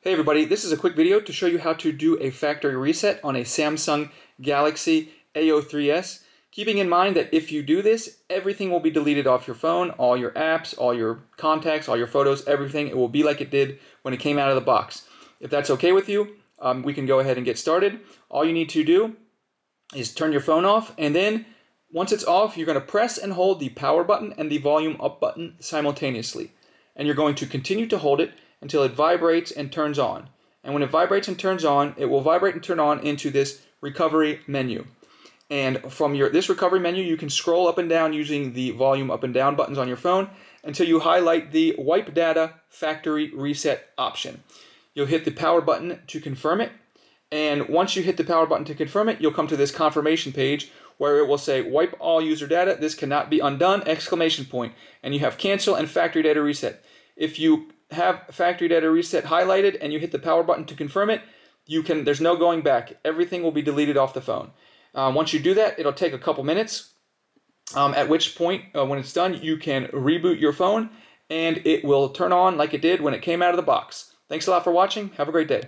Hey everybody, this is a quick video to show you how to do a factory reset on a Samsung Galaxy A03s. Keeping in mind that if you do this, everything will be deleted off your phone, all your apps, all your contacts, all your photos, everything. It will be like it did when it came out of the box. If that's okay with you, we can go ahead and get started. All you need to do is turn your phone off, and then once it's off, you're going to press and hold the power button and the volume up button simultaneously. And you're going to continue to hold it until it vibrates and turns on. And when it vibrates and turns on, it will vibrate and turn on into this recovery menu. And from this recovery menu, you can scroll up and down using the volume up and down buttons on your phone until you highlight the Wipe Data Factory Reset option. You'll hit the power button to confirm it. And once you hit the power button to confirm it, you'll come to this confirmation page where it will say, wipe all user data, this cannot be undone, ! And you have cancel and factory data reset. If you have factory data reset highlighted and you hit the power button to confirm it, there's no going back. Everything will be deleted off the phone. Once you do that, it'll take a couple minutes, at which point, when it's done, you can reboot your phone and it will turn on like it did when it came out of the box. Thanks a lot for watching. Have a great day.